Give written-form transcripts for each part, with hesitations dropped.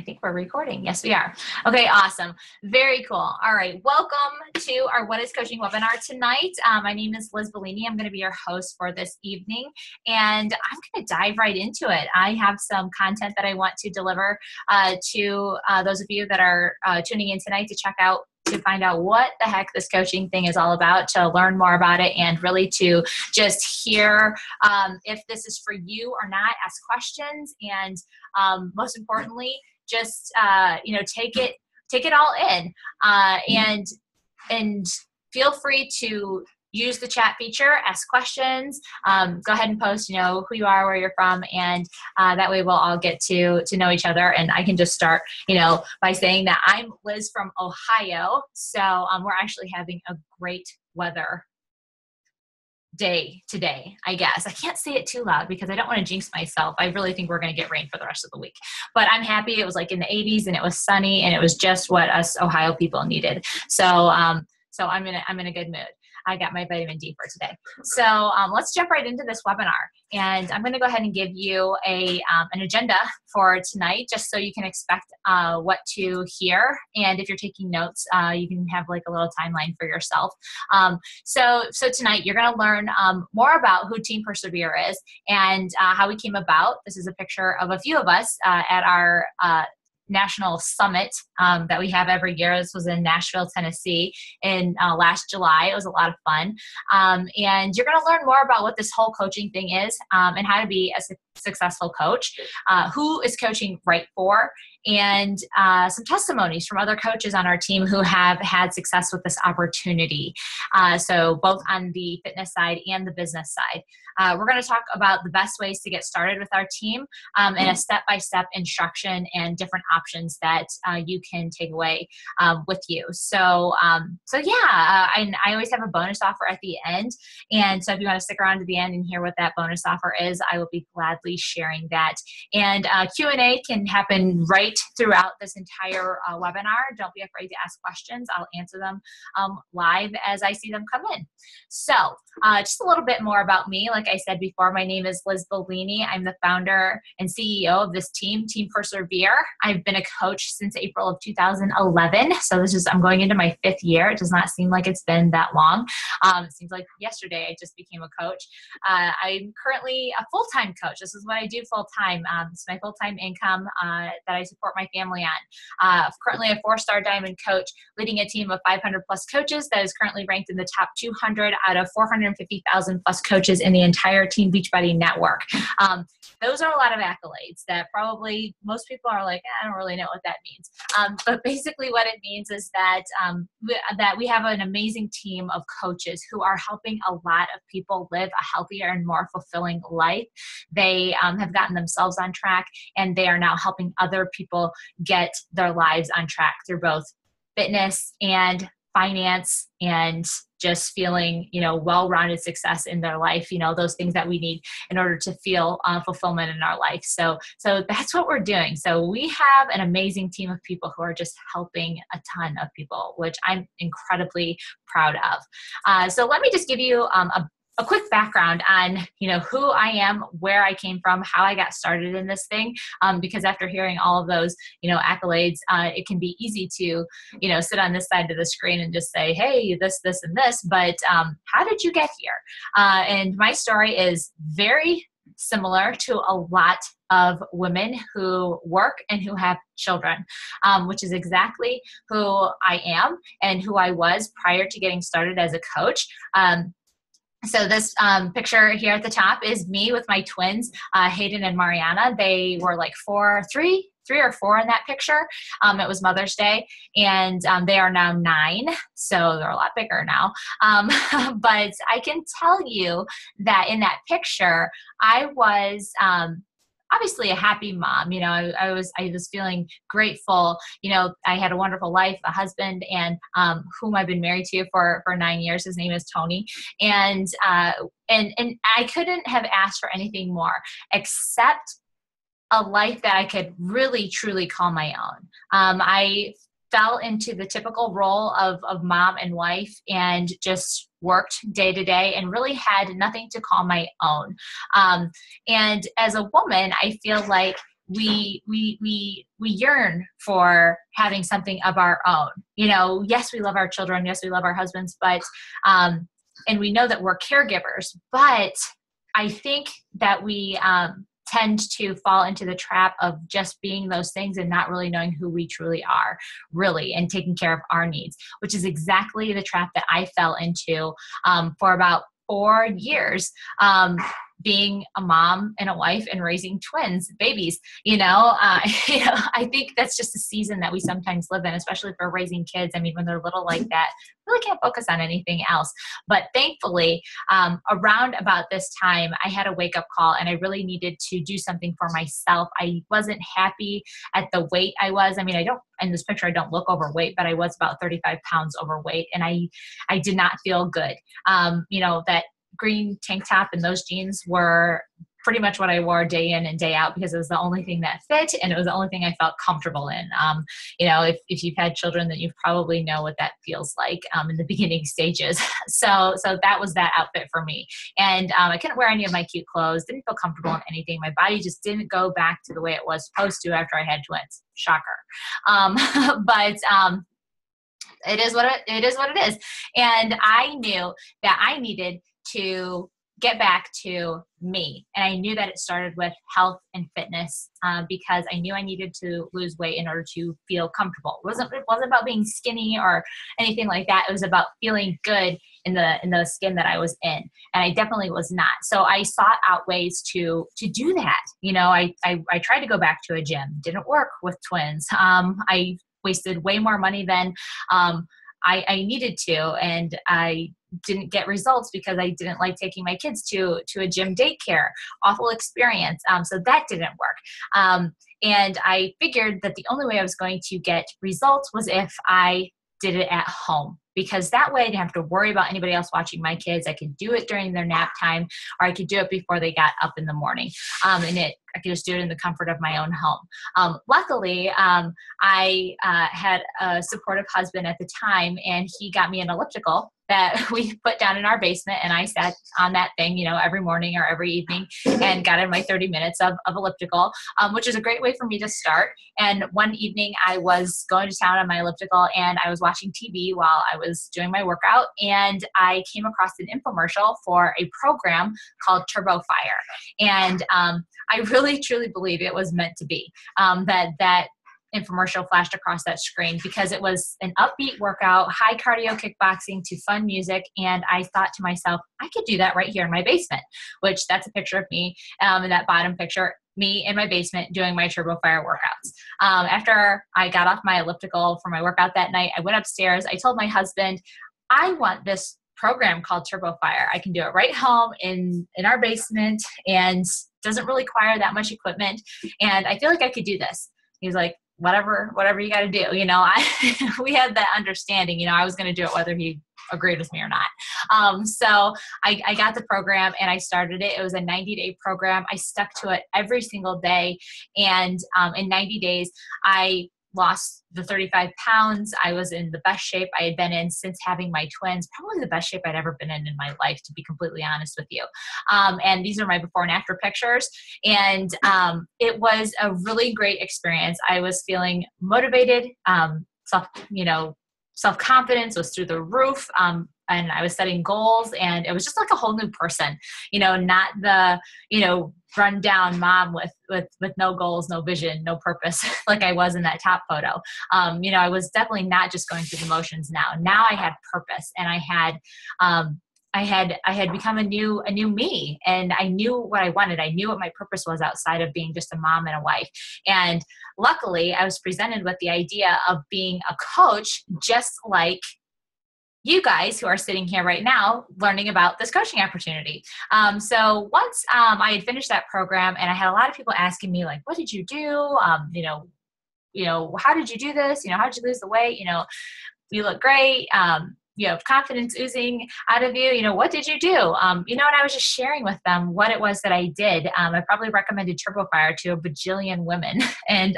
think we're recording. Yes, we are. Okay, awesome. Very cool. All right. Welcome to our What is Coaching webinar tonight. My name is Liz Bellini. I'm going to be your host for this evening, and I'm going to dive right into it. I have some content that I want to deliver to those of you that are tuning in tonight to check out, to find out what the heck this coaching thing is all about, to learn more about it, and really to just hear if this is for you or not, ask questions, and most importantly, just take it all in, and feel free to use the chat feature, ask questions, go ahead and post, who you are, where you're from, and that way we'll all get to know each other. And I can just start, by saying that I'm Liz from Ohio. So we're actually having a great weather day today, I guess. I can't say it too loud because I don't want to jinx myself. I really think we're going to get rain for the rest of the week. But I'm happy. It was like in the 80s and it was sunny and it was just what us Ohio people needed. So I'm in a good mood. I got my vitamin D for today. So let's jump right into this webinar. And I'm going to go ahead and give you an agenda for tonight, just so you can expect what to hear. And if you're taking notes, you can have like a little timeline for yourself. So tonight you're going to learn more about who Team Persevere is and how we came about. This is a picture of a few of us at our national summit that we have every year. This was in Nashville, Tennessee in last July. It was a lot of fun. And you're going to learn more about what this whole coaching thing is and how to be a successful coach, who is coaching right for, and some testimonies from other coaches on our team who have had success with this opportunity. So both on the fitness side and the business side. We're going to talk about the best ways to get started with our team and a step-by-step instruction and different options that you can take away with you. And I always have a bonus offer at the end. And so if you want to stick around to the end and hear what that bonus offer is, I will be gladly sharing that. And Q&A can happen right throughout this entire webinar. Don't be afraid to ask questions. I'll answer them live as I see them come in. So just a little bit more about me. Like I said before, my name is Liz Bellini. I'm the founder and CEO of this team, Team Persevere. I've been a coach since April of 2011. So I'm going into my 5th year. It does not seem like it's been that long. It seems like yesterday I just became a coach. I'm currently a full-time coach. This is what I do full-time. It's my full-time income that I support my family on. Currently a 4-star diamond coach, leading a team of 500 plus coaches that is currently ranked in the top 200 out of 450,000 plus coaches in the entire Team BEACHBODY network. Those are a lot of accolades that probably most people are like, I don't really know what that means. But basically what it means is that we have an amazing team of coaches who are helping a lot of people live a healthier and more fulfilling life. They have gotten themselves on track, and they are now helping other people get their lives on track through both fitness and finance and just feeling, well-rounded success in their life, those things that we need in order to feel fulfillment in our life. So that's what we're doing. So we have an amazing team of people who are just helping a ton of people, which I'm incredibly proud of. So let me just give you a quick background on, who I am, where I came from, how I got started in this thing. Because after hearing all of those, accolades, it can be easy to, sit on this side of the screen and just say, hey, this, and this. But how did you get here? And my story is very similar to a lot of women who work and who have children, which is exactly who I am and who I was prior to getting started as a coach. So this picture here at the top is me with my twins, Hayden and Mariana. They were like 3 or 4 in that picture. It was Mother's Day, and they are now 9, so they're a lot bigger now. But I can tell you that in that picture, I was obviously a happy mom. I was feeling grateful. I had a wonderful life, a husband, and whom I've been married to for 9 years. His name is Tony. And I couldn't have asked for anything more except a life that I could really, truly call my own. I fell into the typical role of mom and wife and just worked day to day and really had nothing to call my own. And as a woman, I feel like we yearn for having something of our own. Yes, we love our children. Yes, we love our husbands, but, and we know that we're caregivers, but I think that we, tend to fall into the trap of just being those things and not really knowing who we truly are, really, and taking care of our needs, which is exactly the trap that I fell into, for about 4 years, being a mom and a wife and raising twins, babies. I think that's just a season that we sometimes live in, especially for raising kids. I mean, when they're little like that, really can't focus on anything else. But thankfully, around about this time, I had a wake-up call, and I really needed to do something for myself. I wasn't happy at the weight I was. I mean, in this picture, I don't look overweight, but I was about 35 pounds overweight, and I did not feel good. That green tank top and those jeans were pretty much what I wore day in and day out, because it was the only thing that fit, and it was the only thing I felt comfortable in. If you've had children, then you probably know what that feels like, in the beginning stages. So that was that outfit for me. And I couldn't wear any of my cute clothes, didn't feel comfortable in anything. My body just didn't go back to the way it was supposed to after I had twins. Shocker. But it is what it is. And I knew that I needed to get back to me. And I knew that it started with health and fitness, because I knew I needed to lose weight in order to feel comfortable. It wasn't about being skinny or anything like that. It was about feeling good in the skin that I was in. And I definitely was not. So I sought out ways to do that. I tried to go back to a gym. Didn't work with twins. I wasted way more money than I needed to, and I didn't get results because I didn't like taking my kids to a gym daycare. Awful experience. So that didn't work. And I figured that the only way I was going to get results was if I did it at home, because that way I didn't have to worry about anybody else watching my kids. I could do it during their nap time, or I could do it before they got up in the morning. I could just do it in the comfort of my own home. Luckily, I had a supportive husband at the time, and he got me an elliptical that we put down in our basement, and I sat on that thing, every morning or every evening, and got in my 30 minutes of elliptical, which is a great way for me to start. And one evening I was going to town on my elliptical, and I was watching TV while I was doing my workout, and I came across an infomercial for a program called Turbo Fire. And I really, truly believe it was meant to be, that infomercial flashed across that screen, because it was an upbeat workout, high cardio kickboxing to fun music. And I thought to myself, I could do that right here in my basement, which that's a picture of me, in that bottom picture, me in my basement doing my Turbo Fire workouts. After I got off my elliptical for my workout that night, I went upstairs. I told my husband, I want this program called Turbo Fire. I can do it right home in our basement, and doesn't really require that much equipment. And I feel like I could do this. He's like, whatever you got to do. We had that understanding, I was going to do it whether he agreed with me or not. So I got the program, and I started it. It was a 90-day program. I stuck to it every single day. And in 90 days, I lost the 35 pounds. I was in the best shape I had been in since having my twins, probably the best shape I'd ever been in my life, to be completely honest with you. And these are my before and after pictures. And it was a really great experience. I was feeling motivated, self-confidence was through the roof. And I was setting goals, and it was just like a whole new person, not the, run down mom with no goals, no vision, no purpose, like I was in that top photo. I was definitely not just going through the motions now. Now I had purpose, and I had become a new me, and I knew what I wanted. I knew what my purpose was outside of being just a mom and a wife. And luckily I was presented with the idea of being a coach, just like you guys who are sitting here right now learning about this coaching opportunity. So once I had finished that program, and I had a lot of people asking me, like, what did you do? How did you do this? How did you lose the weight? You look great. You have confidence oozing out of you. What did you do? And I was just sharing with them what it was that I did. I probably recommended Turbo Fire to a bajillion women. And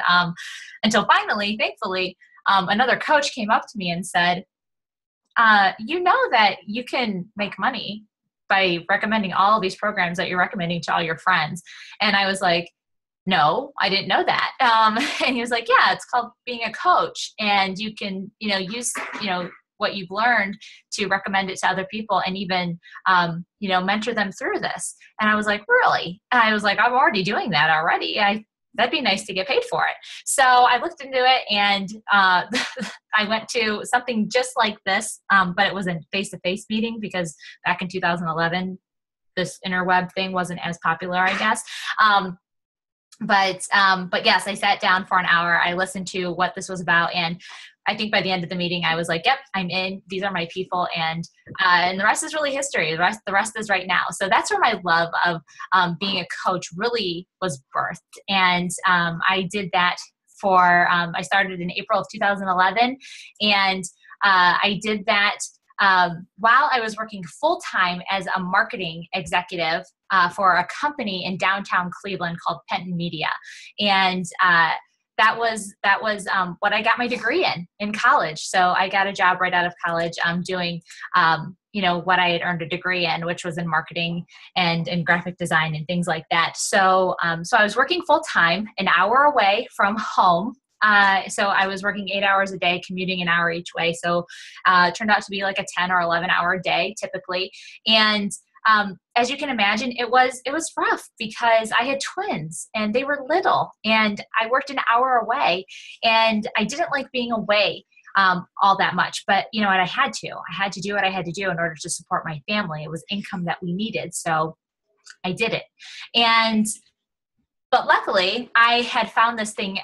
until finally, thankfully, another coach came up to me and said, that you can make money by recommending all of these programs that you're recommending to all your friends. And I was like, no, I didn't know that. And he was like, yeah, it's called being a coach, and you can, use, what you've learned to recommend it to other people, and even, mentor them through this. And I was like, really? And I was like, I'm already doing that already. That'd be nice to get paid for it. So I looked into it, and I went to something just like this, but it was a face-to-face meeting, because back in 2011, this interweb thing wasn't as popular, I guess. But yes, I sat down for an hour. I listened to what this was about, and I think by the end of the meeting, I was like, "Yep, I'm in. These are my people," and the rest is really history. The rest is right now. So that's where my love of being a coach really was birthed, and I did that for. I started in April of 2011, and I did that while I was working full time as a marketing executive for a company in downtown Cleveland called Penton Media, and that was what I got my degree in college. So I got a job right out of college doing what I had earned a degree in, which was in marketing and in graphic design and things like that. So I was working full time, an hour away from home. So I was working 8 hours a day, commuting an hour each way. So it turned out to be like a 10 or 11-hour day typically. And as you can imagine, it was rough, because I had twins and they were little, and I worked an hour away, and I didn't like being away all that much. But you know what? I had to do what I had to do in order to support my family. It was income that we needed. So I did it. But luckily I had found this thing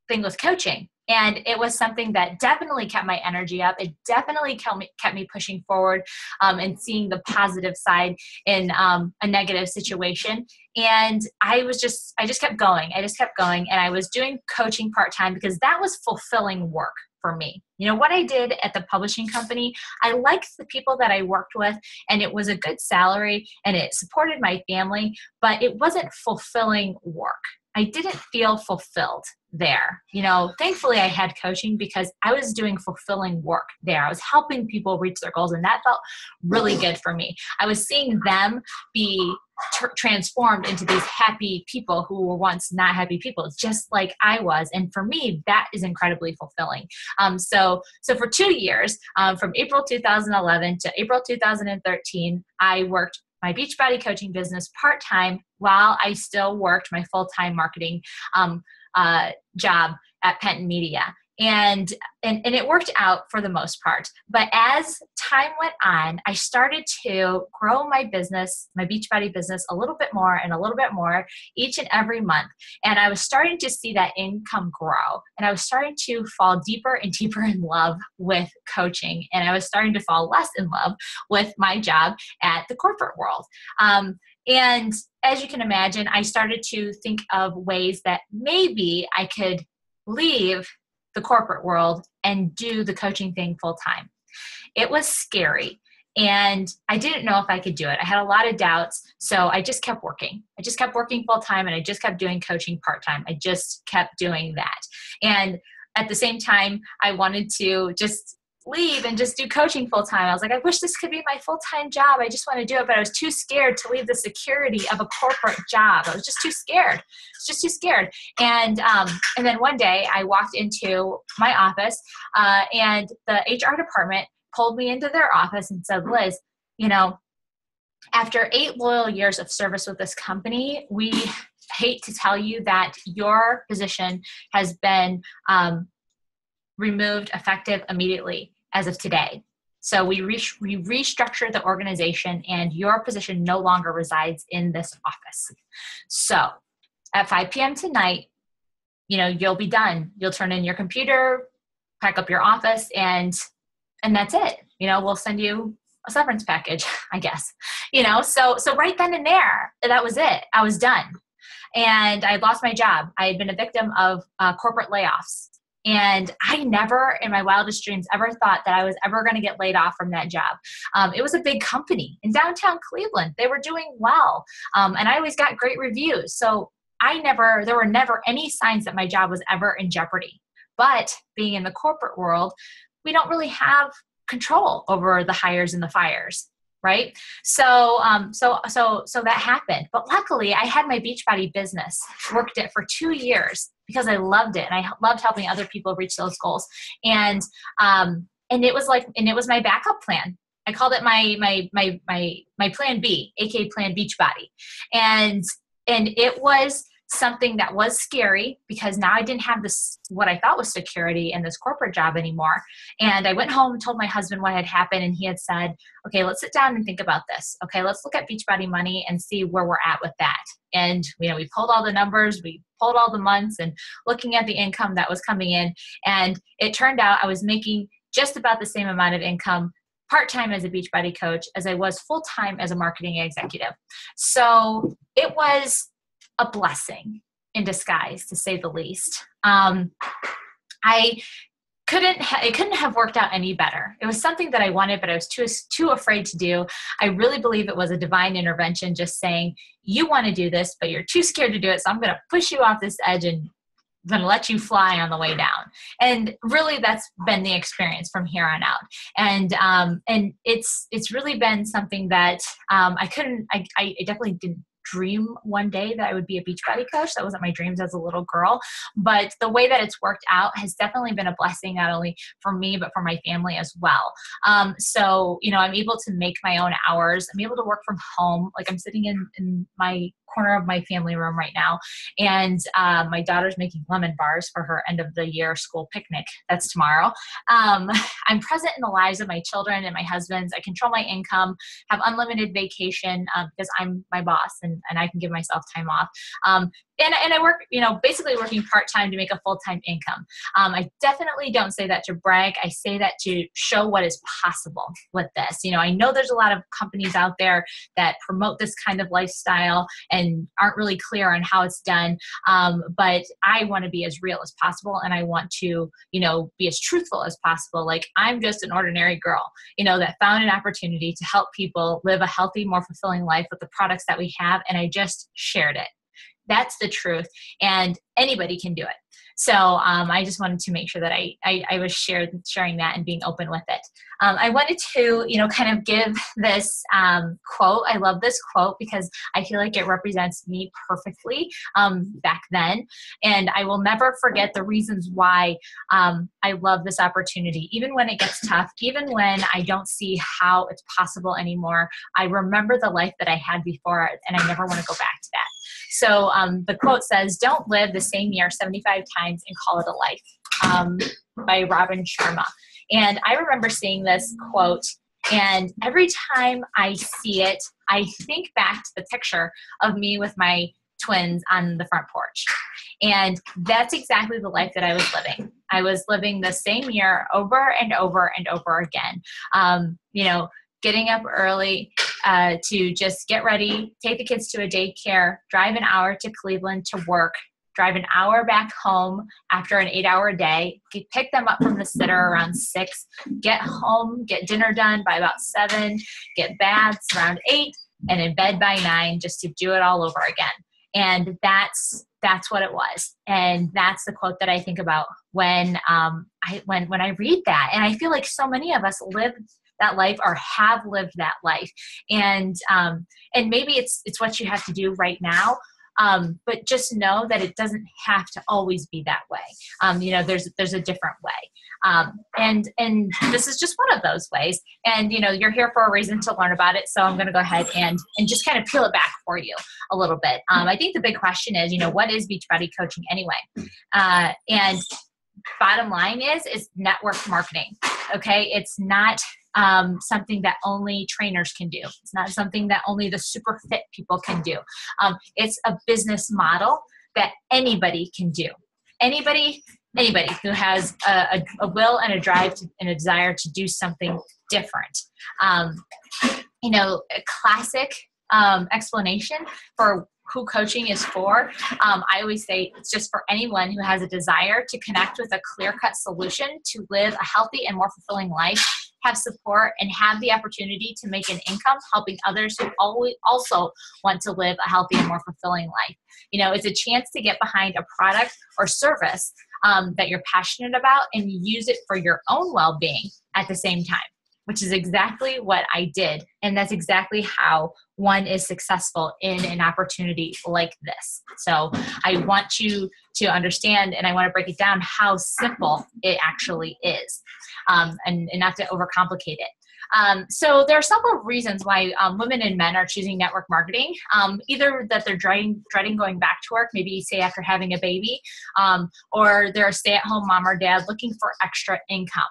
with coaching. And it was something that definitely kept my energy up. It definitely kept me pushing forward and seeing the positive side in a negative situation. And I just kept going. And I was doing coaching part-time, because that was fulfilling work for me. What I did at the publishing company, I liked the people that I worked with, and it was a good salary, and it supported my family, but it wasn't fulfilling work. I didn't feel fulfilled there. Thankfully I had coaching, because I was doing fulfilling work there. I was helping people reach their goals, and that felt really good for me. I was seeing them be transformed into these happy people who were once not happy people, just like I was. And for me, that is incredibly fulfilling. So for 2 years, from April 2011 to April 2013, I worked my Beachbody coaching business part-time while I still worked my full-time marketing job at Penton Media. And it worked out for the most part. But as time went on, I started to grow my business, my Beachbody business, a little bit more and a little bit more each and every month. And I was starting to see that income grow. And I was starting to fall deeper and deeper in love with coaching. And I was starting to fall less in love with my job at the corporate world. And as you can imagine, I started to think of ways that maybe I could leave the corporate world and do the coaching thing full time. It was scary, and I didn't know if I could do it. I had a lot of doubts, so I just kept working. I just kept working full time, and I just kept doing coaching part time. I just kept doing that. And at the same time, I wanted to just leave and just do coaching full time. I was like, I wish this could be my full-time job. I just want to do it, but I was too scared to leave the security of a corporate job. I was just too scared. And then one day I walked into my office and the HR department pulled me into their office and said, Liz, after 8 loyal years of service with this company, we hate to tell you that your position has been removed effective immediately as of today. So we restructured the organization, and your position no longer resides in this office. So at 5 p.m. tonight, you'll be done. You'll turn in your computer, pack up your office, and that's it. We'll send you a severance package, I guess. So right then and there, that was it. I was done. And I lost my job. I had been a victim of corporate layoffs. And I never, in my wildest dreams, ever thought that I was ever going to get laid off from that job. It was a big company in downtown Cleveland. They were doing well. And I always got great reviews. So there were never any signs that my job was ever in jeopardy. But being in the corporate world, we don't really have control over the hires and the fires. right? So that happened. But luckily, I had my Beachbody business, worked it for 2 years because I loved it, and I loved helping other people reach those goals. And it was my backup plan. I called it my plan B, aka Plan Beachbody, and it was something that was scary because now I didn't have this, what I thought was security in this corporate job anymore. And I went home and told my husband what had happened, and he had said, okay, let's sit down and think about this. Okay, let's look at Beachbody money and see where we're at with that. And, we pulled all the numbers, we pulled all the months and looking at the income that was coming in. And it turned out I was making just about the same amount of income part-time as a Beachbody coach as I was full-time as a marketing executive. So it was a blessing in disguise, to say the least. It couldn't have worked out any better. It was something that I wanted, but I was too afraid to do. I really believe it was a divine intervention, just saying, you want to do this, but you're too scared to do it. So I'm going to push you off this edge and I'm going to let you fly on the way down. And really that's been the experience from here on out. And it's really been something that I definitely didn't dream one day that I would be a Beachbody coach. That wasn't my dreams as a little girl, but the way that it's worked out has definitely been a blessing, not only for me, but for my family as well. So, I'm able to make my own hours. I'm able to work from home. Like I'm sitting in my corner of my family room right now. And my daughter's making lemon bars for her end of the year school picnic. That's tomorrow. I'm present in the lives of my children and my husband's. I control my income, have unlimited vacation because I'm my boss and I can give myself time off. And I work, basically working part-time to make a full-time income. I definitely don't say that to brag. I say that to show what is possible with this. I know there's a lot of companies out there that promote this kind of lifestyle and aren't really clear on how it's done. But I want to be as real as possible. And I want to, be as truthful as possible. Like I'm just an ordinary girl, that found an opportunity to help people live a healthy, more fulfilling life with the products that we have. And I just shared it. That's the truth. And anybody can do it. So I just wanted to make sure that I was sharing that and being open with it. I wanted to, kind of give this quote. I love this quote because I feel like it represents me perfectly back then. And I will never forget the reasons why I love this opportunity. Even when it gets tough, even when I don't see how it's possible anymore, I remember the life that I had before and I never want to go back to that. So the quote says, "Don't live the same year 75 times and call it a life," by Robin Sharma. And I remember seeing this quote, and every time I see it, I think back to the picture of me with my twins on the front porch. And that's exactly the life that I was living. I was living the same year over and over and over again. Getting up early to just get ready, take the kids to a daycare, drive an hour to Cleveland to work, drive an hour back home after an 8-hour day, pick them up from the sitter around 6, get home, get dinner done by about 7, get baths around 8, and in bed by 9 just to do it all over again. And that's what it was. And that's the quote that I think about when I read that. And I feel like so many of us live that life or have lived that life. And maybe it's what you have to do right now. But just know that it doesn't have to always be that way. There's a different way. And this is just one of those ways. And, you're here for a reason to learn about it. So I'm going to go ahead and just kind of peel it back for you a little bit. I think the big question is, what is Beachbody coaching anyway? And bottom line is network marketing. Okay. It's not something that only trainers can do. It's not something that only the super fit people can do. It's a business model that anybody can do. Anybody who has a will and a drive and a desire to do something different. A classic explanation for who coaching is for. I always say it's just for anyone who has a desire to connect with a clear-cut solution to live a healthy and more fulfilling life, have support, and have the opportunity to make an income helping others who also want to live a healthy and more fulfilling life. It's a chance to get behind a product or service that you're passionate about and use it for your own well-being at the same time. which is exactly what I did. And that's exactly how one is successful in an opportunity like this. So I want you to understand, and I want to break it down how simple it actually is, and not to overcomplicate it. So there are several reasons why women and men are choosing network marketing. Either that they're dreading going back to work, maybe say after having a baby, or they're a stay-at-home mom or dad looking for extra income.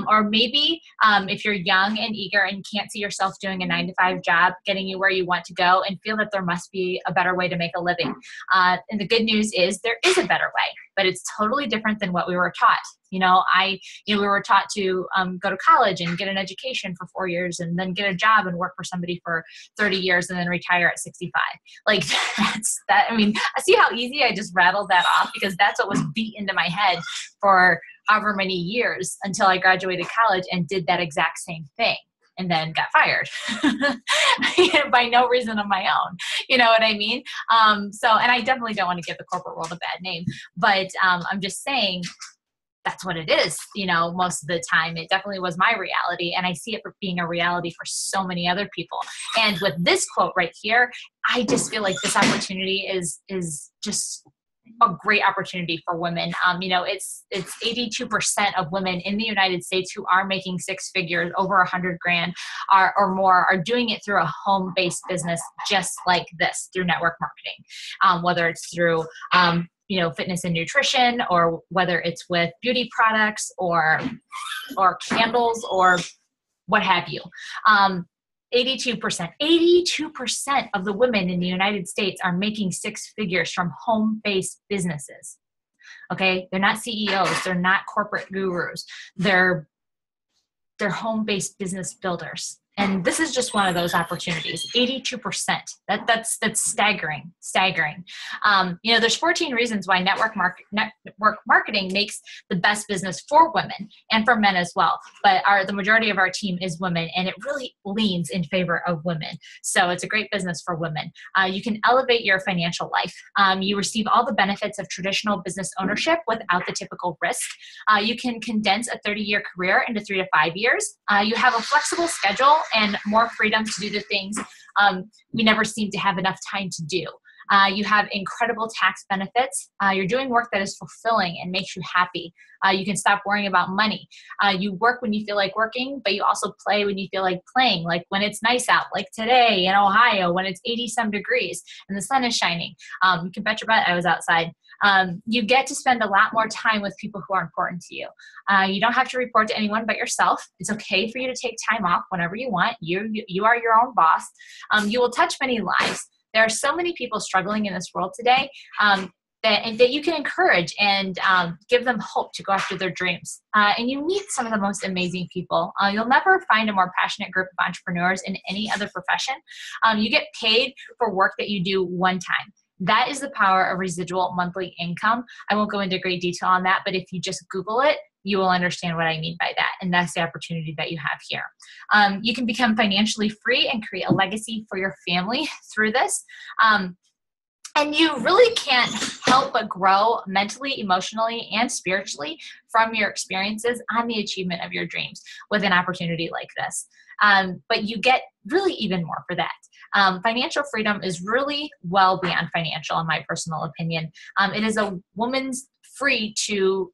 Or maybe if you're young and eager and can't see yourself doing a 9-to-5 job, getting you where you want to go, and feel that there must be a better way to make a living. And the good news is there is a better way, but it's totally different than what we were taught. We were taught to go to college and get an education for 4 years and then get a job and work for somebody for 30 years and then retire at 65. Like that's that. I mean, I see how easy I just rattled that off, because that's what was beat into my head for however many years until I graduated college and did that exact same thing. And then got fired by no reason of my own. You know what I mean? And I definitely don't want to give the corporate world a bad name, but I'm just saying that's what it is. Most of the time, it definitely was my reality. And I see it for being a reality for so many other people. And with this quote right here, I just feel like this opportunity is just a great opportunity for women. It's 82% of women in the United States who are making six figures, over 100 grand or more, are doing it through a home-based business just like this, through network marketing, whether it's through fitness and nutrition, or whether it's with beauty products or candles or what have you. 82% of the women in the United States are making six figures from home-based businesses. Okay. They're not CEOs. They're not corporate gurus. They're home-based business builders. And this is just one of those opportunities. 82%. That's staggering. There's 14 reasons why network marketing makes the best business for women and for men as well. But the majority of our team is women, and it really leans in favor of women. So it's a great business for women. You can elevate your financial life. You receive all the benefits of traditional business ownership without the typical risk. You can condense a 30-year career into 3 to 5 years. You have a flexible schedule and more freedom to do the things we never seem to have enough time to do. You have incredible tax benefits. You're doing work that is fulfilling and makes you happy. You can stop worrying about money. You work when you feel like working, but you also play when you feel like playing, like when it's nice out, like today in Ohio, when it's 80-some degrees and the sun is shining. You can bet your butt I was outside. You get to spend a lot more time with people who are important to you. You don't have to report to anyone but yourself. It's okay for you to take time off whenever you want. You are your own boss. You will touch many lives. There are so many people struggling in this world today that you can encourage and give them hope to go after their dreams. And you meet some of the most amazing people. You'll never find a more passionate group of entrepreneurs in any other profession. You get paid for work that you do one time. That is the power of residual monthly income. I won't go into great detail on that, but if you just Google it, you will understand what I mean by that. And that's the opportunity that you have here. You can become financially free and create a legacy for your family through this. And you really can't help but grow mentally, emotionally, and spiritually from your experiences on the achievement of your dreams with an opportunity like this. But you get really even more for that. Financial freedom is really well beyond financial, in my personal opinion. It is a woman's free to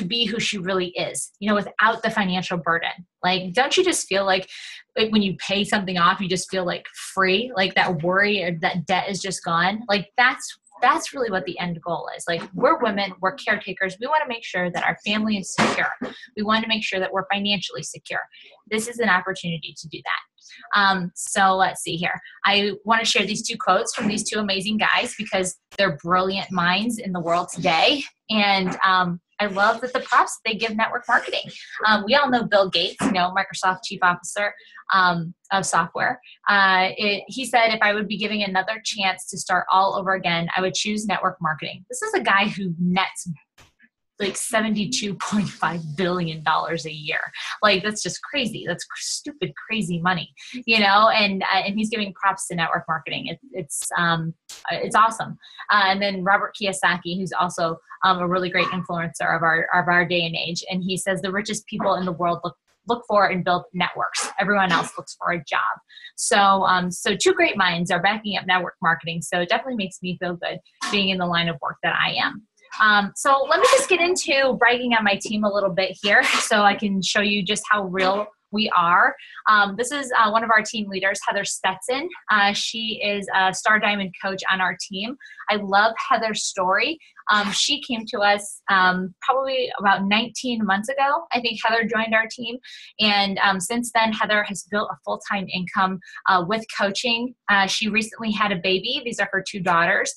be who she really is, without the financial burden. Like, don't you just feel like when you pay something off, you just feel like free, like that worry or that debt is just gone? Like that's really what the end goal is. Like, we're women, we're caretakers. We want to make sure that our family is secure. We want to make sure that we're financially secure. This is an opportunity to do that. So let's see here. I want to share these two quotes from these two amazing guys because they're brilliant minds in the world today. And I love that the props they give network marketing. We all know Bill Gates, Microsoft Chief Officer of software. He said, if I would be giving another chance to start all over again, I would choose network marketing. This is a guy who nets like $72.5 billion a year. Like, that's just crazy. That's stupid, crazy money, and he's giving props to network marketing. It's awesome. And then Robert Kiyosaki, who's also a really great influencer of our day and age. And he says the richest people in the world look look for and build networks. Everyone else looks for a job. So, so two great minds are backing up network marketing. So it definitely makes me feel good being in the line of work that I am. So let me just get into bragging on my team a little bit here so I can show you just how real we are. This is one of our team leaders, Heather Stetson. She is a Star Diamond coach on our team. I love Heather's story. She came to us probably about 19 months ago. I think Heather joined our team. And since then, Heather has built a full-time income with coaching. She recently had a baby. These are her two daughters.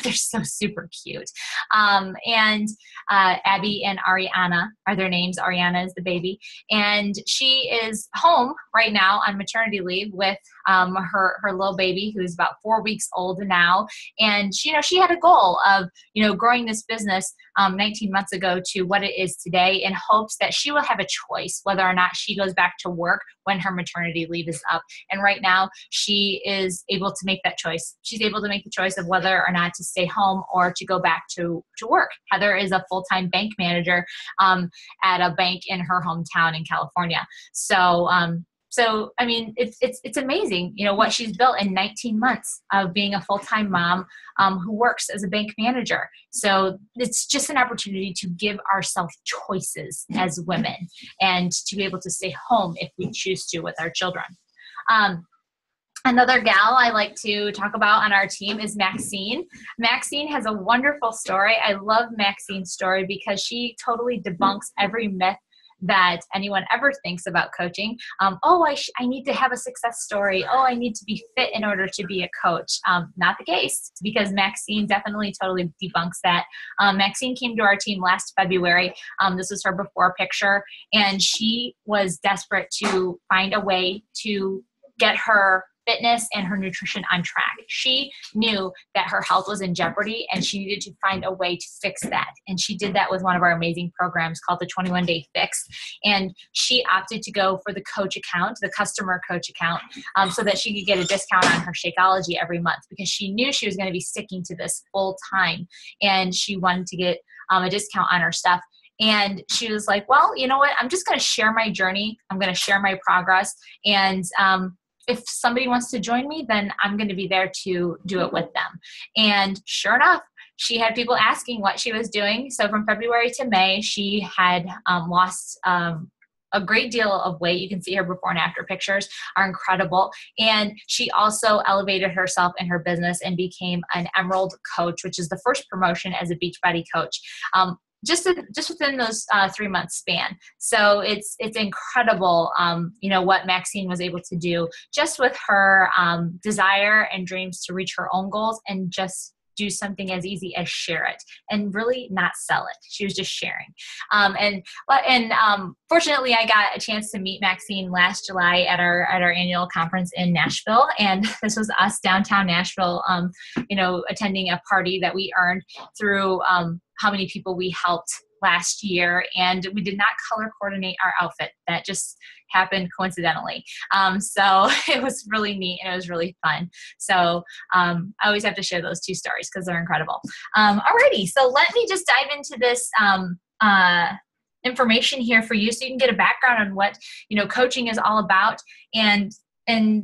They're so super cute. And Abby and Ariana are their names. Ariana is the baby. And she is home right now on maternity leave with her little baby, who's about 4 weeks old now. And she had a goal of growing this business 19 months ago to what it is today, in hopes that she will have a choice whether or not she goes back to work when her maternity leave is up. And right now she is able to make that choice. She's able to make the choice of whether or not to stay home or to go back to work. Heather is a full-time bank manager at a bank in her hometown in California. So I mean, it's amazing, what she's built in 19 months of being a full-time mom who works as a bank manager. So it's just an opportunity to give ourselves choices as women and to be able to stay home if we choose to with our children. Another gal I like to talk about on our team is Maxine. Maxine has a wonderful story. I love Maxine's story because she totally debunks every myth that anyone ever thinks about coaching. I need to have a success story. I need to be fit in order to be a coach. Not the case, because Maxine definitely totally debunks that. Maxine came to our team last February. This was her before picture, and she was desperate to find a way to get her fitness and her nutrition on track. She knew that her health was in jeopardy and she needed to find a way to fix that. And she did that with one of our amazing programs called the 21-Day Fix. And she opted to go for the coach account, the customer coach account, so that she could get a discount on her Shakeology every month, because she knew she was going to be sticking to this full time. And she wanted to get a discount on her stuff. And she was like, well, you know what? I'm just going to share my journey. I'm going to share my progress. And if somebody wants to join me, then I'm going to be there to do it with them. And sure enough, she had people asking what she was doing. So from February to May, she had lost a great deal of weight. You can see her before and after pictures are incredible. And she also elevated herself in her business and became an Emerald coach, which is the first promotion as a Beachbody coach. Just within those 3 months span. So it's incredible, what Maxine was able to do just with her desire and dreams to reach her own goals and just do something as easy as share it and really not sell it. She was just sharing. Fortunately, I got a chance to meet Maxine last July at our annual conference in Nashville. And this was us downtown Nashville, attending a party that we earned through how many people we helped last year. And we did not color coordinate our outfit. That just happened coincidentally. So it was really neat and it was really fun. So I always have to share those two stories because they're incredible. Alrighty, so let me just dive into this information here for you so you can get a background on what coaching is all about and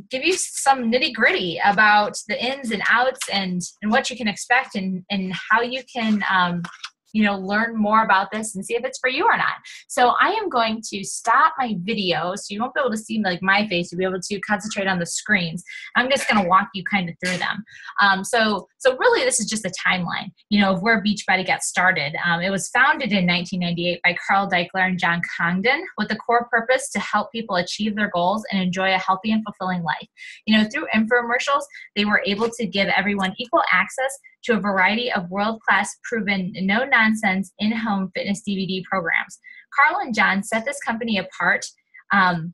give you some nitty gritty about the ins and outs and what you can expect and how you can learn more about this and see if it's for you or not. So I am going to stop my video so you won't be able to see like my face. You'll be able to concentrate on the screens. I'm just going to walk you kind of through them. So really this is just a timeline, of where Beachbody got started. It was founded in 1998 by Carl Deichler and John Congdon with the core purpose to help people achieve their goals and enjoy a healthy and fulfilling life. Through infomercials, they were able to give everyone equal access to a variety of world-class, proven, no-nonsense, in-home fitness DVD programs. Carl and John set this company apart from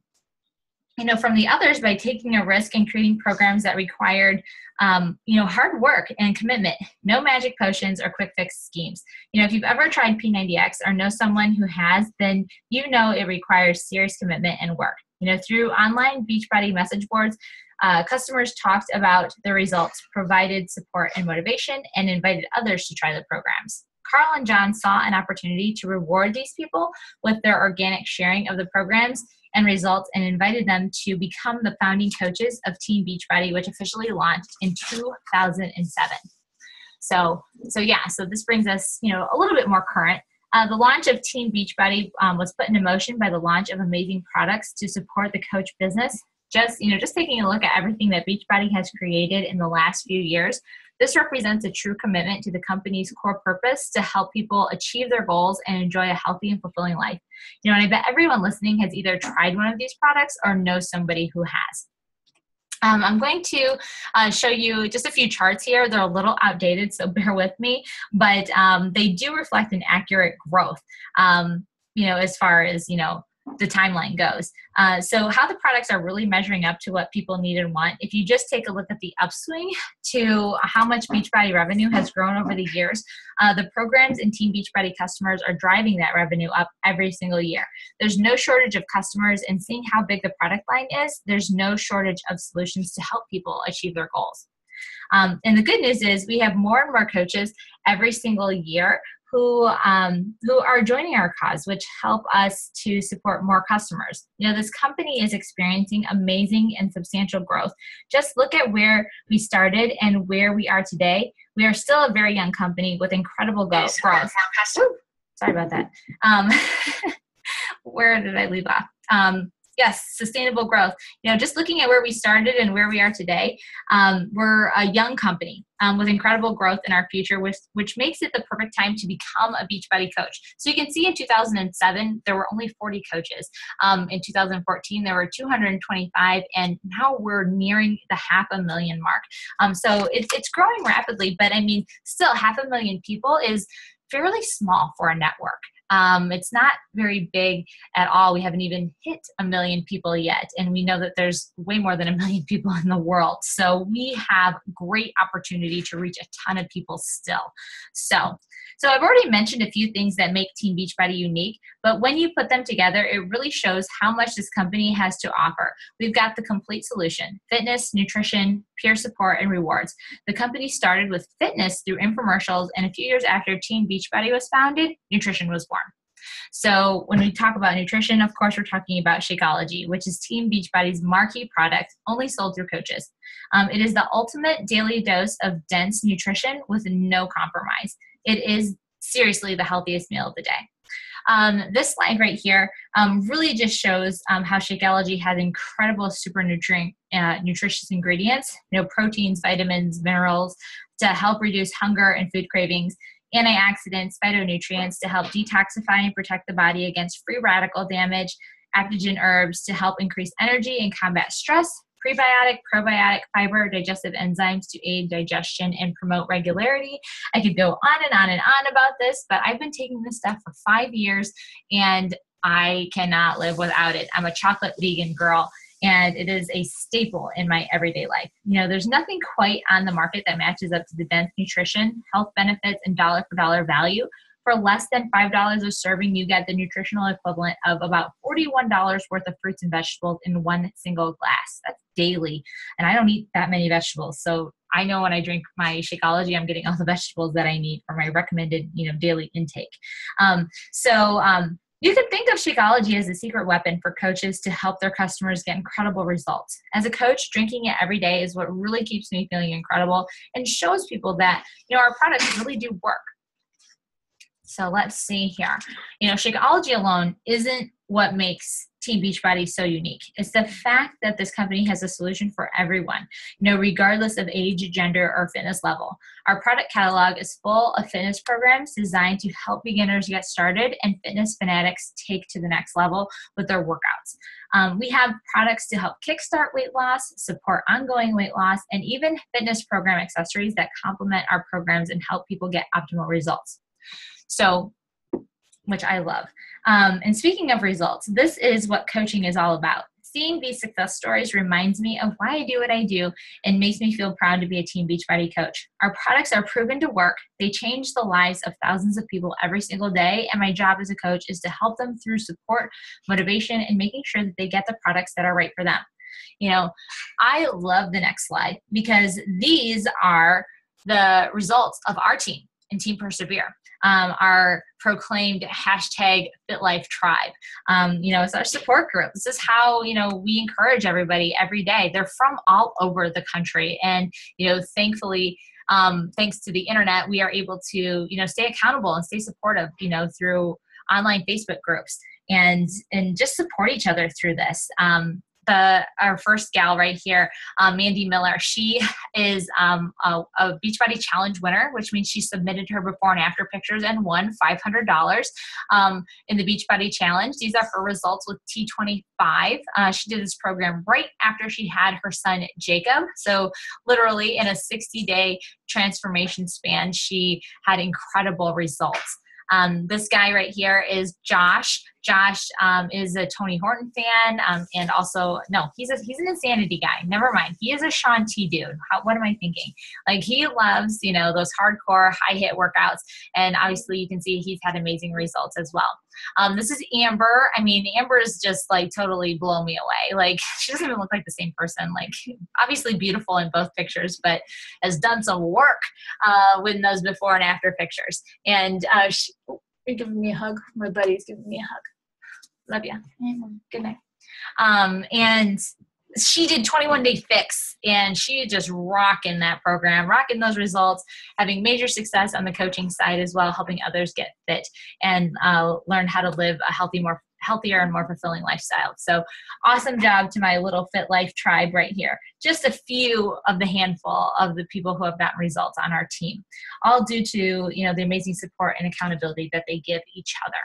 the others by taking a risk and creating programs that required hard work and commitment, no magic potions or quick fix schemes. If you've ever tried P90X or know someone who has, then it requires serious commitment and work. Through online Beachbody message boards, customers talked about the results, provided support and motivation, and invited others to try the programs. Carl and John saw an opportunity to reward these people with their organic sharing of the programs and results, and invited them to become the founding coaches of Team Beachbody, which officially launched in 2007. So this brings us, a little bit more current. The launch of Team Beachbody was put into motion by the launch of amazing products to support the coach business. Just taking a look at everything that Beachbody has created in the last few years, this represents a true commitment to the company's core purpose to help people achieve their goals and enjoy a healthy and fulfilling life. And I bet everyone listening has either tried one of these products or knows somebody who has. I'm going to show you just a few charts here. They're a little outdated, so bear with me, but they do reflect an accurate growth, as far as, the timeline goes. So how the products are really measuring up to what people need and want. If you just take a look at the upswing to how much Beachbody revenue has grown over the years, the programs and Team Beachbody customers are driving that revenue up every single year. There's no shortage of customers, and seeing how big the product line is, there's no shortage of solutions to help people achieve their goals. And the good news is we have more and more coaches every single year who are joining our cause, which help us to support more customers. This company is experiencing amazing and substantial growth. Just look at where we started and where we are today. We are still a very young company with incredible growth. Sorry about that. Where did I leave off? Yes, sustainable growth. Just looking at where we started and where we are today, we're a young company with incredible growth in our future, which makes it the perfect time to become a Beachbody coach. So you can see in 2007, there were only 40 coaches. In 2014, there were 225, and now we're nearing the 500,000 mark. So it's growing rapidly, but still 500,000 people is fairly small for a network. It's not very big at all. We haven't even hit 1 million people yet, and we know that there's way more than 1 million people in the world. So we have great opportunity to reach a ton of people still. So I've already mentioned a few things that make Team Beachbody unique, but when you put them together, it really shows how much this company has to offer. We've got the complete solution: fitness, nutrition, peer support, and rewards. The company started with fitness through infomercials, and a few years after Team Beachbody was founded, nutrition was born. So when we talk about nutrition, of course, we're talking about Shakeology, which is Team Beachbody's marquee product, only sold through coaches. It is the ultimate daily dose of dense nutrition with no compromise. It is seriously the healthiest meal of the day. This slide right here really just shows how Shakeology has incredible super nutritious ingredients, proteins, vitamins, minerals to help reduce hunger and food cravings, antioxidants, phytonutrients to help detoxify and protect the body against free radical damage, adaptogen herbs to help increase energy and combat stress, prebiotic, probiotic, fiber, digestive enzymes to aid digestion and promote regularity. I could go on and on and on about this, but I've been taking this stuff for 5 years and I cannot live without it. I'm a chocolate vegan girl, and it is a staple in my everyday life. There's nothing quite on the market that matches up to the dense nutrition, health benefits, and dollar for dollar value. For less than $5 a serving, you get the nutritional equivalent of about $41 worth of fruits and vegetables in one single glass. That's daily, and I don't eat that many vegetables. So I know when I drink my Shakeology, I'm getting all the vegetables that I need for my recommended, daily intake. You can think of Shakeology as a secret weapon for coaches to help their customers get incredible results. As a coach, drinking it every day is what really keeps me feeling incredible and shows people that, our products really do work. So let's see here. Shakeology alone isn't what makes Team Beachbody so unique. It's the fact that this company has a solution for everyone, regardless of age, gender, or fitness level. Our product catalog is full of fitness programs designed to help beginners get started and fitness fanatics take to the next level with their workouts. We have products to help kickstart weight loss, support ongoing weight loss, and even fitness program accessories that complement our programs and help people get optimal results. So, which I love. And speaking of results, this is what coaching is all about. Seeing these success stories reminds me of why I do what I do and makes me feel proud to be a Team Beachbody coach. Our products are proven to work. They change the lives of thousands of people every single day, and my job as a coach is to help them through support, motivation, and making sure that they get the products that are right for them. I love the next slide because these are the results of our team. and Team Persevere, our proclaimed hashtag #FitLifeTribe. It's our support group. This is how, we encourage everybody every day. They're from all over the country. And, thankfully, thanks to the internet, we are able to, stay accountable and stay supportive, through online Facebook groups and just support each other through this. Our first gal right here, Mandy Miller, she is a Beachbody Challenge winner, which means she submitted her before and after pictures and won $500 in the Beachbody Challenge. These are her results with T25. She did this program right after she had her son, Jacob. So literally in a 60-day transformation span, she had incredible results. This guy right here is Josh. Josh is a Tony Horton fan, and also, no, he's an Insanity guy. Never mind. He is a Shaun T dude. What am I thinking? Like, he loves, those hardcore high hit workouts, and obviously you can see he's had amazing results as well. This is Amber. I mean, Amber is just like totally blown me away. Like, she doesn't even look like the same person. Like, obviously beautiful in both pictures, but has done some work with those before and after pictures. And you're giving me a hug. My buddy's giving me a hug. Love you. Good night. And she did 21-day fix, and she just rocking that program, rocking those results, having major success on the coaching side as well, helping others get fit and learn how to live a healthier and more fulfilling lifestyle. So awesome job to my little Fit Life tribe right here. Just a few of the handful of the people who have gotten results on our team, all due to, the amazing support and accountability that they give each other.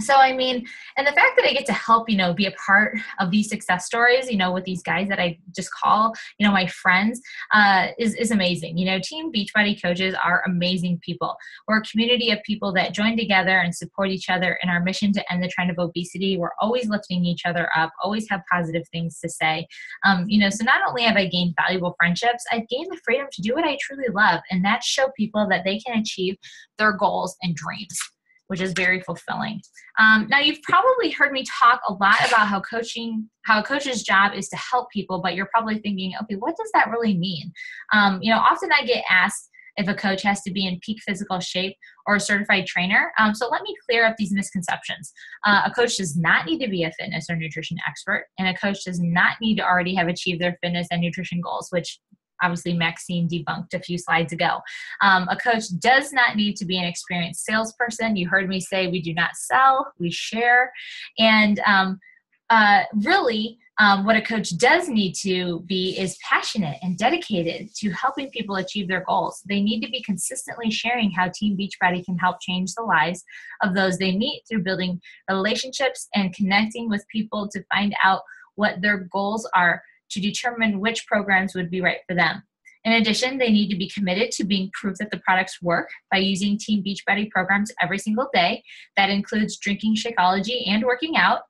So, I mean, and the fact that I get to help, be a part of these success stories, with these guys that I just call, my friends, is amazing. Team Beachbody coaches are amazing people. We're a community of people that join together and support each other in our mission to end the trend of obesity. We're always lifting each other up, always have positive things to say. So not only have I gained valuable friendships, I've gained the freedom to do what I truly love, and that's show people that they can achieve their goals and dreams, which is very fulfilling. Now, you've probably heard me talk a lot about how a coach's job is to help people, but you're probably thinking, okay, what does that really mean? Often I get asked if a coach has to be in peak physical shape or a certified trainer. So let me clear up these misconceptions. A coach does not need to be a fitness or nutrition expert, and a coach does not need to already have achieved their fitness and nutrition goals, which obviously Maxine debunked a few slides ago. A coach does not need to be an experienced salesperson. You heard me say we do not sell, we share. And really, what a coach does need to be is passionate and dedicated to helping people achieve their goals. They need to be consistently sharing how Team Beachbody can help change the lives of those they meet through building relationships and connecting with people to find out what their goals are, to determine which programs would be right for them. In addition, they need to be committed to being proof that the products work by using Team Beachbody programs every single day. That includes drinking Shakeology and working out.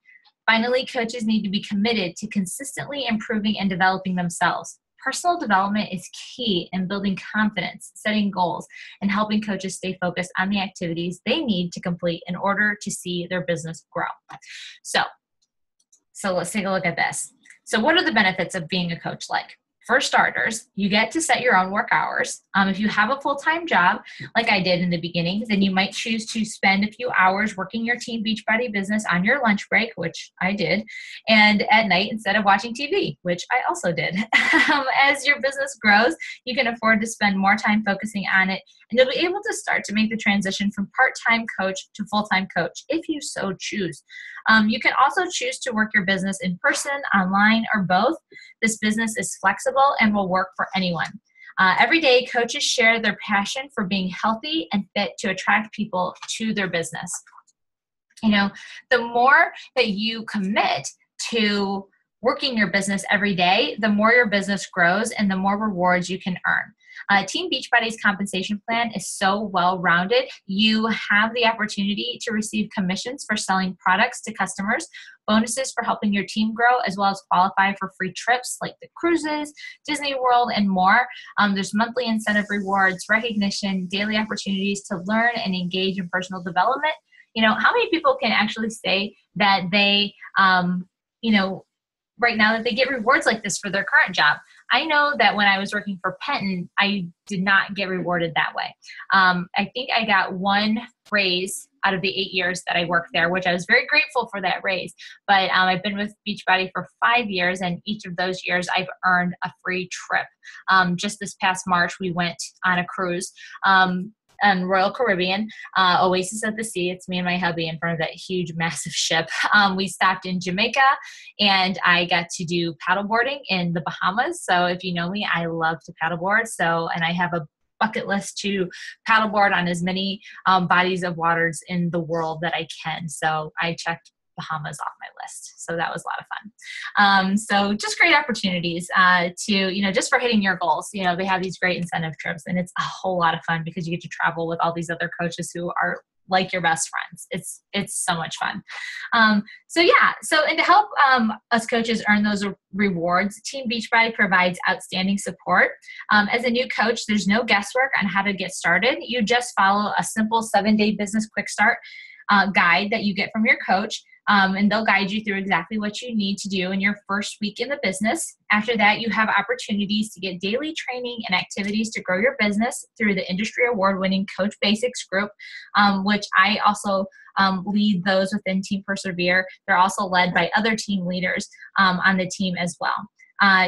Finally, coaches need to be committed to consistently improving and developing themselves. Personal development is key in building confidence, setting goals, and helping coaches stay focused on the activities they need to complete in order to see their business grow. So let's take a look at this. So what are the benefits of being a coach like? For starters, you get to set your own work hours. If you have a full-time job, like I did in the beginning, then you might choose to spend a few hours working your Team Beachbody business on your lunch break, which I did, and at night instead of watching TV, which I also did. As your business grows, you can afford to spend more time focusing on it, and you'll be able to start to make the transition from part-time coach to full-time coach if you so choose. You can also choose to work your business in person, online, or both. This business is flexible and will work for anyone. Every day, coaches share their passion for being healthy and fit to attract people to their business. The more that you commit to working your business every day, the more your business grows and the more rewards you can earn. Team Beachbody's compensation plan is so well-rounded. You have the opportunity to receive commissions for selling products to customers, bonuses for helping your team grow, as well as qualify for free trips like the cruises, Disney World, and more. There's monthly incentive rewards, recognition, daily opportunities to learn and engage in personal development. How many people can actually say that they, right now that they get rewards like this for their current job? I know that when I was working for Penton, I did not get rewarded that way. I think I got one raise out of the 8 years that I worked there, which I was very grateful for that raise. But I've been with Beachbody for 5 years, and each of those years I've earned a free trip. Just this past March, we went on a cruise on Royal Caribbean, Oasis of the Sea. It's me and my hubby in front of that huge, massive ship. We stopped in Jamaica, and I got to do paddleboarding in the Bahamas. So if you know me, I love to paddleboard. And I have a bucket list to paddleboard on as many bodies of waters in the world that I can. So I checked Bahamas off my list. So that was a lot of fun. So just great opportunities to, just for hitting your goals. They have these great incentive trips, and it's a whole lot of fun because you get to travel with all these other coaches who are like your best friends. It's so much fun. And to help us coaches earn those rewards, Team Beachbody provides outstanding support. As a new coach, there's no guesswork on how to get started. You just follow a simple 7-day business quick start guide that you get from your coach. And they'll guide you through exactly what you need to do in your first week in the business. After that, you have opportunities to get daily training and activities to grow your business through the industry award-winning Coach Basics group, which I also lead those within Team Persevere. They're also led by other team leaders on the team as well.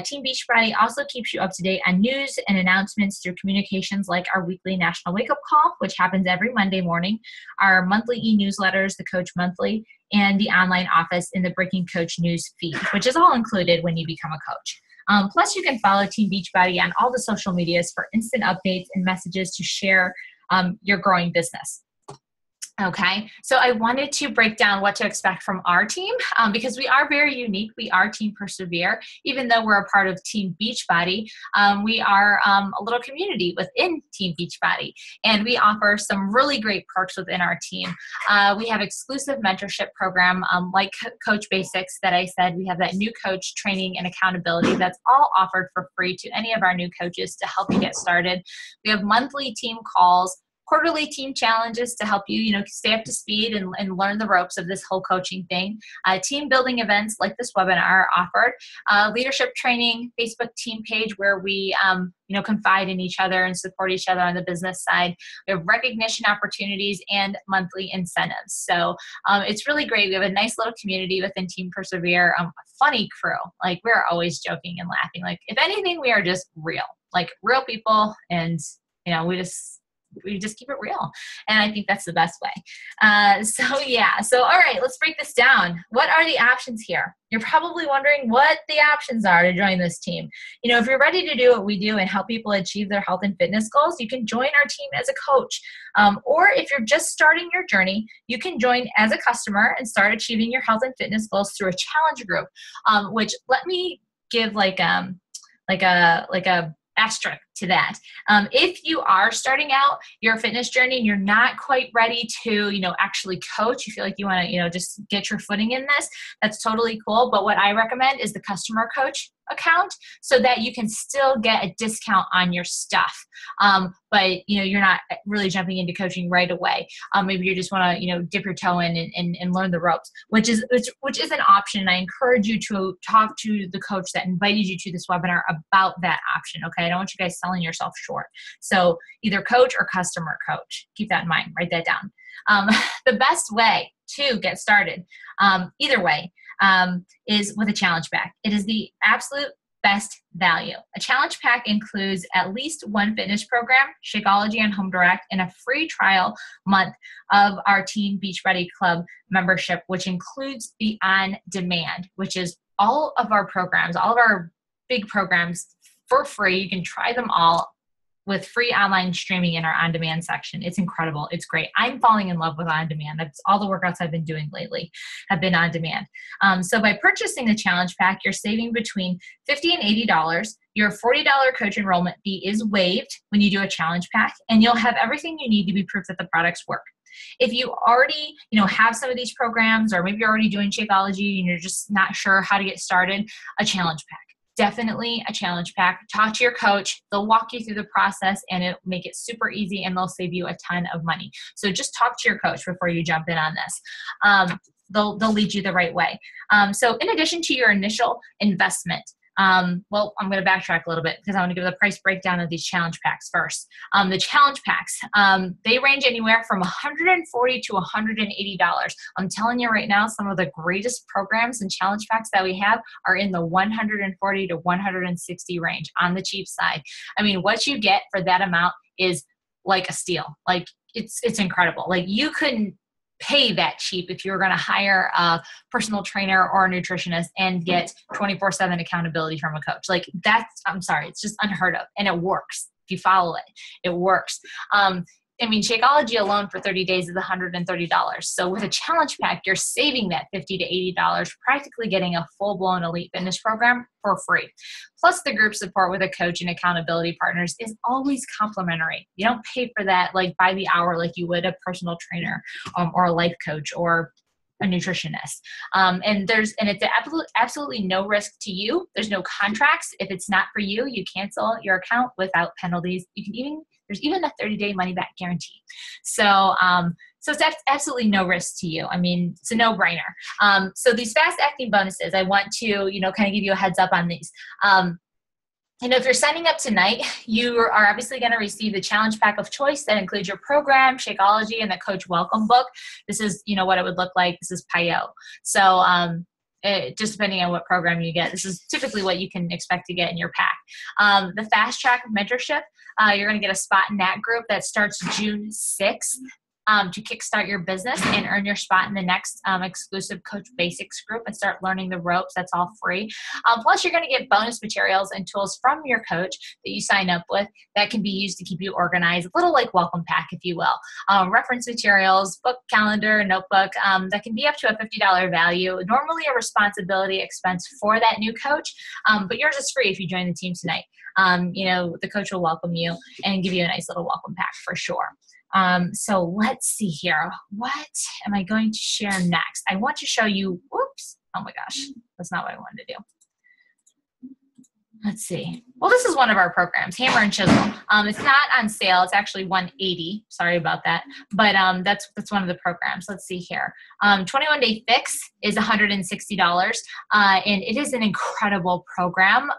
Team Beachbody also keeps you up to date on news and announcements through communications like our weekly National Wake Up Call, which happens every Monday morning, our monthly e-newsletters, the Coach Monthly, and the online office in the Breaking Coach news feed, which is all included when you become a coach. Plus, you can follow Team Beachbody on all the social medias for instant updates and messages to share your growing business. Okay, so I wanted to break down what to expect from our team because we are very unique. We are Team Persevere. Even though we're a part of Team Beachbody, we are a little community within Team Beachbody, and we offer some really great perks within our team. We have exclusive mentorship program like Coach Basics that I said. We have that new coach training and accountability that's all offered for free to any of our new coaches to help you get started. We have monthly team calls, quarterly team challenges to help you, stay up to speed and learn the ropes of this whole coaching thing. Team building events like this webinar are offered. Leadership training, Facebook team page where we, confide in each other and support each other on the business side. We have recognition opportunities and monthly incentives. So it's really great. We have a nice little community within Team Persevere, a funny crew. Like we're always joking and laughing. Like if anything, we are just real, like real people. And, we just keep it real. And I think that's the best way. So all right, let's break this down. What are the options here? You're probably wondering what the options are to join this team. If you're ready to do what we do and help people achieve their health and fitness goals, you can join our team as a coach. Or if you're just starting your journey, you can join as a customer and start achieving your health and fitness goals through a challenge group, which let me give like a asterisk to that. If you are starting out your fitness journey and you're not quite ready to, actually coach, you feel like you want to, just get your footing in this, that's totally cool. But what I recommend is the customer coach account so that you can still get a discount on your stuff. But, you're not really jumping into coaching right away. Maybe you just want to, dip your toe in and learn the ropes, which is an option. I encourage you to talk to the coach that invited you to this webinar about that option. Okay. I don't want you guys selling yourself short. So either coach or customer coach. Keep that in mind. Write that down. The best way to get started, either way, is with a challenge pack. It is the absolute best value. A challenge pack includes at least one fitness program, Shakeology and Home Direct, and a free trial month of our Team Beachbody Club membership, which includes the On Demand, which is all of our programs, all of our big programs for free. You can try them all with free online streaming in our on-demand section. It's incredible. It's great. I'm falling in love with on-demand. That's all the workouts I've been doing lately have been on-demand. So by purchasing the challenge pack, you're saving between $50 and $80. Your $40 coach enrollment fee is waived when you do a challenge pack, and you'll have everything you need to be proof that the products work. If you already, have some of these programs, or maybe you're already doing Shakeology and you're just not sure how to get started, a challenge pack. Definitely a challenge pack. Talk to your coach. They'll walk you through the process and it'll make it super easy, and they'll save you a ton of money. So just talk to your coach before you jump in on this. They'll lead you the right way. So in addition to your initial investment, Well, I'm going to backtrack a little bit because I want to give the price breakdown of these challenge packs first. The challenge packs, they range anywhere from $140 to $180. I'm telling you right now, some of the greatest programs and challenge packs that we have are in the $140 to $160 range on the cheap side. I mean, what you get for that amount is like a steal. Like it's incredible. Like you couldn't pay that cheap if you were going to hire a personal trainer or a nutritionist and get 24/7 accountability from a coach. Like that's, I'm sorry, it's just unheard of. And it works. If you follow it, it works. I mean, Shakeology alone for 30 days is $130. So with a challenge pack, you're saving that $50 to $80, practically getting a full-blown elite fitness program for free. Plus the group support with a coach and accountability partners is always complimentary. You don't pay for that like by the hour like you would a personal trainer or a life coach or a nutritionist. And it's absolutely no risk to you. There's no contracts. If it's not for you, you cancel your account without penalties. There's even a 30-day money back guarantee. So it's absolutely no risk to you. I mean, it's a no-brainer. So these fast acting bonuses, I want to, kind of give you a heads up on these. If you're signing up tonight, you are obviously going to receive the challenge pack of choice that includes your program, Shakeology, and the coach welcome book. This is, what it would look like. This is PIO. So just depending on what program you get, this is typically what you can expect to get in your pack. The fast track mentorship, you're going to get a spot in that group that starts June 6th. To kickstart your business and earn your spot in the next exclusive Coach Basics group and start learning the ropes. That's all free. Plus, you're going to get bonus materials and tools from your coach that you sign up with that can be used to keep you organized, a little like welcome pack, if you will. Reference materials, book, calendar, notebook, that can be up to a $50 value. Normally a responsibility expense for that new coach, but yours is free if you join the team tonight. The coach will welcome you and give you a nice little welcome pack for sure. So let's see here. What am I going to share next? I want to show you, whoops, oh my gosh, that's not what I wanted to do. Let's see. Well, this is one of our programs, Hammer and Chisel. It's not on sale. It's actually $180. Sorry about that. But that's one of the programs. Let's see here. 21-Day Fix is $160. And it is an incredible program.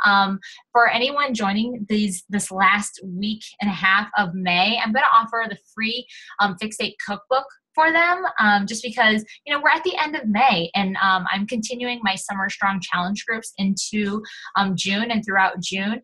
For anyone joining this last week and a half of May, I'm going to offer the free Fix 8 cookbook for them, just because, we're at the end of May and I'm continuing my Summer Strong Challenge groups into June and throughout June.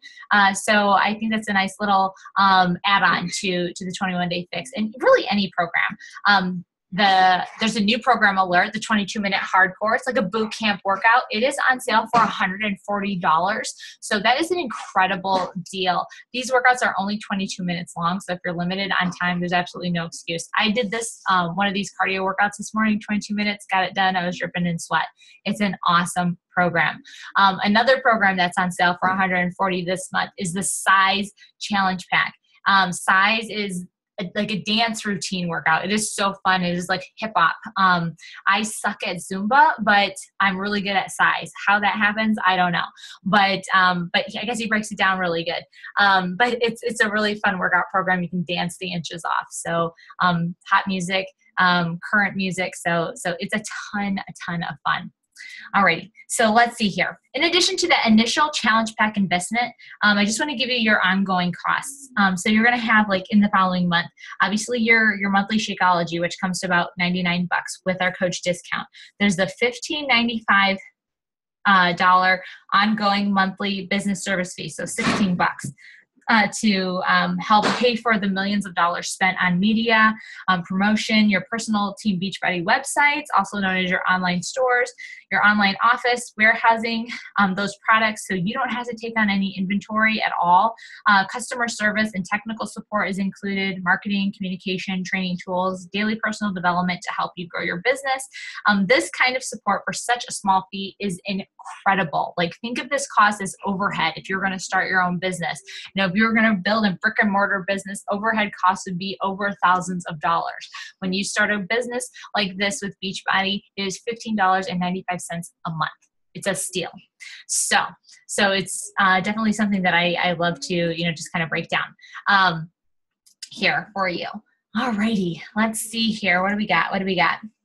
So I think that's a nice little add-on to the 21-Day Fix and really any program. There's a new program alert, the 22-minute hardcore. It's like a boot camp workout. It is on sale for $140. So that is an incredible deal. These workouts are only 22 minutes long. So if you're limited on time, there's absolutely no excuse. I did this, one of these cardio workouts this morning, 22 minutes, got it done. I was dripping in sweat. It's an awesome program. Another program that's on sale for $140 this month is the Size Challenge Pack. Size is like a dance routine workout. It is so fun. It is like hip hop. I suck at Zumba, but I'm really good at Size. How that happens, I don't know. But I guess he breaks it down really good. But it's a really fun workout program. You can dance the inches off. So hot music, current music. So it's a ton of fun. Alrighty, so let's see here. In addition to the initial challenge pack investment, I just want to give you your ongoing costs. So you're going to have, like, in the following month, obviously your monthly Shakeology, which comes to about $99 with our coach discount. There's the $15.95 ongoing monthly business service fee, so $16 to help pay for the millions of dollars spent on media, promotion, your personal Team Beachbody websites, also known as your online stores, your online office, warehousing those products so you don't have to take on any inventory at all. Customer service and technical support is included, marketing, communication, training tools, daily personal development to help you grow your business. This kind of support for such a small fee is incredible. Like, think of this cost as overhead if you're going to start your own business. If you're going to build a brick and mortar business, overhead costs would be over thousands of dollars. When you start a business like this with Beachbody, it is $15.95 a month. It's a steal. So it's definitely something that I love to, just kind of break down here for you. Alrighty, let's see here. What do we got?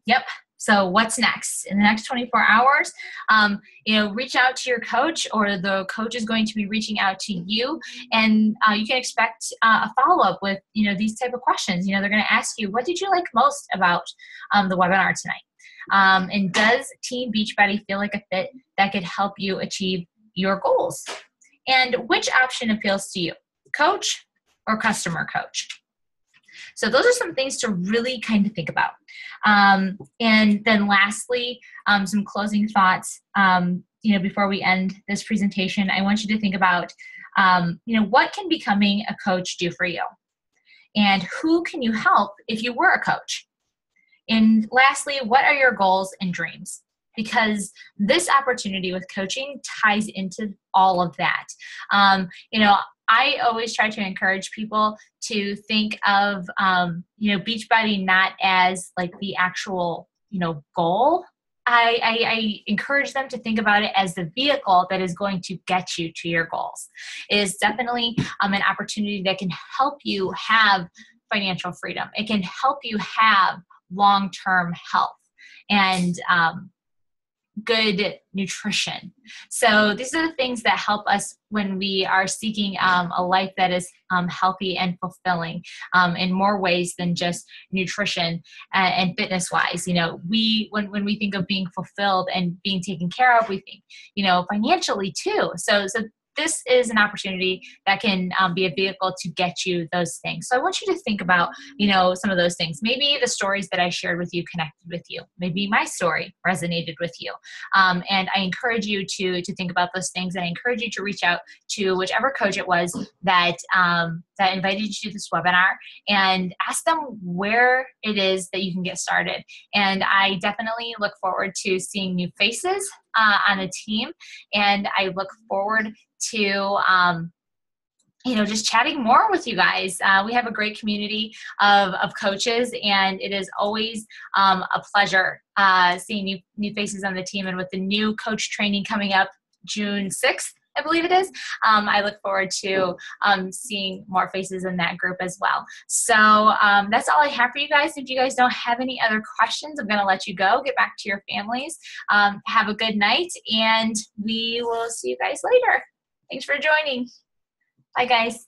Yep. So what's next? In the next 24 hours, reach out to your coach, or the coach is going to be reaching out to you, and you can expect a follow-up with, these type of questions. They're going to ask you, what did you like most about the webinar tonight? And does Team Beachbody feel like a fit that could help you achieve your goals? And which option appeals to you, coach or customer coach? So those are some things to really kind of think about. And then lastly, some closing thoughts, before we end this presentation. I want you to think about, what can becoming a coach do for you? And who can you help if you were a coach? And lastly, what are your goals and dreams? Because this opportunity with coaching ties into all of that. I always try to encourage people to think of, Beachbody not as like the actual, goal. I encourage them to think about it as the vehicle that is going to get you to your goals. It is definitely an opportunity that can help you have financial freedom. It can help you have long-term health and good nutrition. So these are the things that help us when we are seeking a life that is healthy and fulfilling in more ways than just nutrition and fitness wise. When we think of being fulfilled and being taken care of, we think, financially too. So this is an opportunity that can be a vehicle to get you those things. So I want you to think about, some of those things. Maybe the stories that I shared with you connected with you. Maybe my story resonated with you. And I encourage you to think about those things. And I encourage you to reach out to whichever coach it was that invited you to this webinar, and ask them where it is that you can get started. And I definitely look forward to seeing new faces on the team. And I look forward to, just chatting more with you guys. We have a great community of coaches, and it is always a pleasure seeing new faces on the team. And with the new coach training coming up June 6th, I believe it is, I look forward to seeing more faces in that group as well. So that's all I have for you guys. If you guys don't have any other questions, I'm going to let you go. Get back to your families. Have a good night, and we will see you guys later. Thanks for joining. Bye, guys.